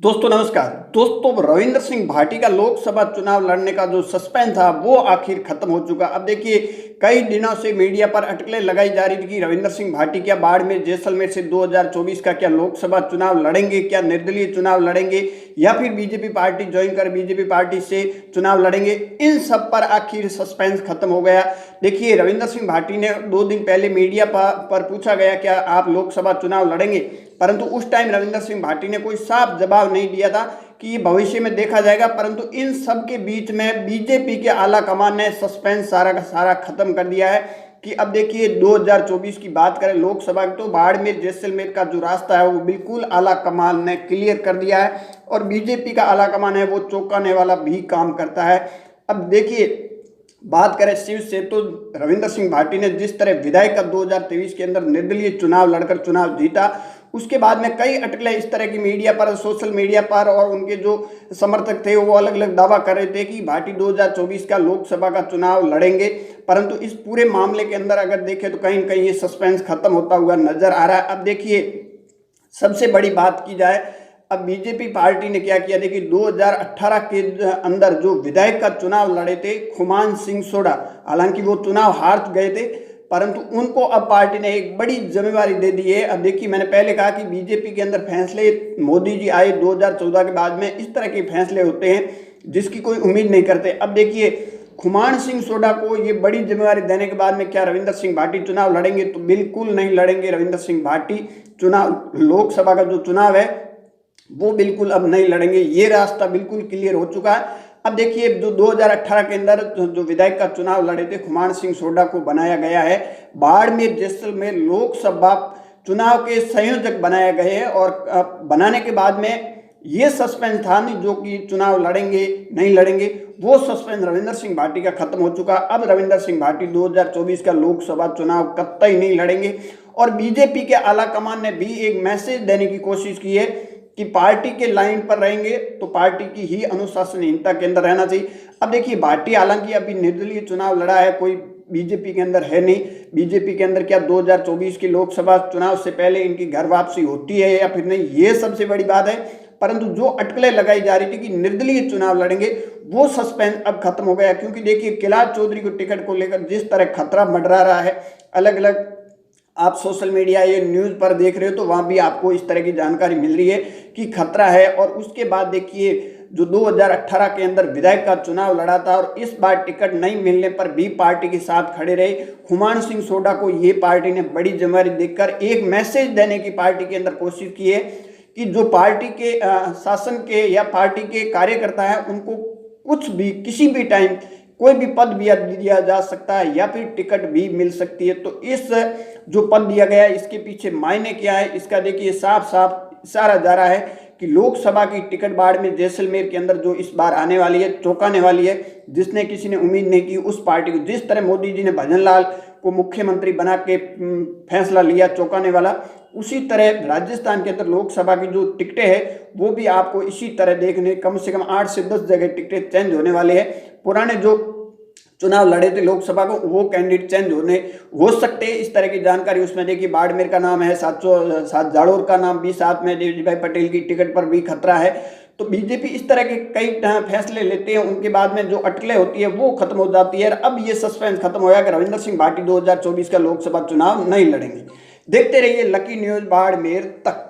दोस्तों नमस्कार। दोस्तों रविंद्र सिंह भाटी का लोकसभा चुनाव लड़ने का जो सस्पेंस था वो आखिर खत्म हो चुका। अब देखिए कई दिनों से मीडिया पर अटकलें लगाई जा रही थी कि रविंद्र सिंह भाटी क्या बाड़मेर जैसलमेर से 2024 का क्या लोकसभा चुनाव लड़ेंगे, क्या निर्दलीय चुनाव लड़ेंगे या फिर बीजेपी पार्टी ज्वाइन कर बीजेपी पार्टी से चुनाव लड़ेंगे। इन सब पर आखिर सस्पेंस खत्म हो गया। देखिए रविंद्र सिंह भाटी ने 2 दिन पहले मीडिया पर पूछा गया क्या आप लोकसभा चुनाव लड़ेंगे, परंतु उस टाइम रविंद्र सिंह भाटी ने कोई साफ जवाब नहीं दिया था कि ये भविष्य में देखा जाएगा। परंतु इन सब के बीच में बीजेपी के आला कमान ने सस्पेंस सारा का सारा खत्म कर दिया है कि अब देखिए 2024 की बात करें लोकसभा की तो बाड़मेर जैसलमेर का जो रास्ता है वो बिल्कुल आला कमान ने क्लियर कर दिया है और बीजेपी का आला कमान है वो चौंकाने वाला भी काम करता है। अब देखिए बात करें शिव से तो रविंद्र सिंह भाटी ने जिस तरह विधायक का 2023 के अंदर निर्दलीय चुनाव लड़कर चुनाव जीता, उसके बाद में कई अटकलें इस तरह की मीडिया पर सोशल मीडिया पर और उनके जो समर्थक थे वो अलग अलग दावा कर रहे थे कि भाटी 2024 का लोकसभा का चुनाव लड़ेंगे। परंतु इस पूरे मामले के अंदर अगर देखें तो कहीं न कहीं ये सस्पेंस खत्म होता हुआ नजर आ रहा है। अब देखिए सबसे बड़ी बात की जाए, अब बीजेपी पार्टी ने क्या किया, देखिए 2018 के अंदर जो विधायक का चुनाव लड़े थे खुमान सिंह सोडा, हालांकि वो चुनाव हार गए थे परंतु उनको अब पार्टी ने एक बड़ी जिम्मेवारी दे दी है। अब देखिए मैंने पहले कहा कि बीजेपी के अंदर फैसले मोदी जी आए 2014 के बाद में इस तरह के फैसले होते हैं जिसकी कोई उम्मीद नहीं करते। अब देखिए खुमान सिंह सोडा को ये बड़ी जिम्मेवारी देने के बाद में क्या रविंद्र सिंह भाटी चुनाव लड़ेंगे? तो बिल्कुल नहीं लड़ेंगे। रविंद्र सिंह भाटी चुनाव लोकसभा का जो चुनाव है वो बिल्कुल अब नहीं लड़ेंगे, ये रास्ता बिल्कुल क्लियर हो चुका है। अब देखिए जो 2018 के अंदर जो विधायक का चुनाव लड़े थे खुमान सिंह सोडा को बनाया गया है बाड़मेर जैसलमेर लोकसभा चुनाव के संयोजक बनाए गए हैं और बनाने के बाद में ये सस्पेंस था नहीं जो कि चुनाव लड़ेंगे नहीं लड़ेंगे, वो सस्पेंस रविंद्र सिंह भाटी का खत्म हो चुका। अब रविंद्र सिंह भाटी 2024 का लोकसभा चुनाव कतई नहीं लड़ेंगे और बीजेपी के आला कमान ने भी एक मैसेज देने की कोशिश की है कि पार्टी के लाइन पर रहेंगे तो पार्टी की ही अनुशासनहीनता के अंदर रहना चाहिए। अब देखिए भाटी हालांकि अभी निर्दलीय चुनाव लड़ा है, कोई बीजेपी के अंदर है नहीं। बीजेपी के अंदर क्या 2024 के लोकसभा चुनाव से पहले इनकी घर वापसी होती है या फिर नहीं, ये सबसे बड़ी बात है। परंतु जो अटकलें लगाई जा रही थी कि निर्दलीय चुनाव लड़ेंगे वो सस्पेंस अब खत्म हो गया, क्योंकि देखिए कैलाश चौधरी को टिकट को लेकर जिस तरह खतरा मंडरा रहा है, अलग अलग आप सोशल मीडिया ये न्यूज़ पर देख रहे हो तो वहाँ भी आपको इस तरह की जानकारी मिल रही है कि खतरा है। और उसके बाद देखिए जो 2018 के अंदर विधायक का चुनाव लड़ा था और इस बार टिकट नहीं मिलने पर भी पार्टी के साथ खड़े रहे खुमान सिंह सोडा को ये पार्टी ने बड़ी जिम्मेदारी देकर एक मैसेज देने की पार्टी के अंदर कोशिश की है कि जो पार्टी के शासन के या पार्टी के कार्यकर्ता हैं उनको कुछ भी किसी भी टाइम कोई भी पद भी दिया जा सकता है या फिर टिकट भी मिल सकती है। तो इस जो पद दिया गया है इसके पीछे मायने क्या है, इसका देखिए साफ साफ इशारा जा रहा है कि लोकसभा की टिकट बाड़मेर जैसलमेर के अंदर जो इस बार आने वाली है चौंकाने वाली है, जिसने किसी ने उम्मीद नहीं की उस पार्टी को। जिस तरह मोदी जी ने भजन लाल को मुख्यमंत्री बना के फैसला लिया चौंकाने वाला, उसी तरह राजस्थान के अंदर लोकसभा की जो टिकटें हैं वो भी आपको इसी तरह देखने कम से कम 8 से 10 जगह टिकटें चेंज होने वाले हैं। पुराने जो चुनाव लड़े थे लोकसभा को वो कैंडिडेट चेंज हो सकते हैं, इस तरह की जानकारी उसमें देखिए बाड़मेर का नाम है, साथ जालोर का नाम भी साथ में, देवजी भाई पटेल की टिकट पर भी खतरा है। तो बीजेपी इस तरह के कई फैसले लेते हैं, उनके बाद में जो अटकलें होती है वो खत्म हो जाती है। अब ये सस्पेंस खत्म हो गया कि रविंद्र सिंह भाटी 2024 का लोकसभा चुनाव नहीं लड़ेंगे। देखते रहिए लकी न्यूज़ बाड़मेर तक।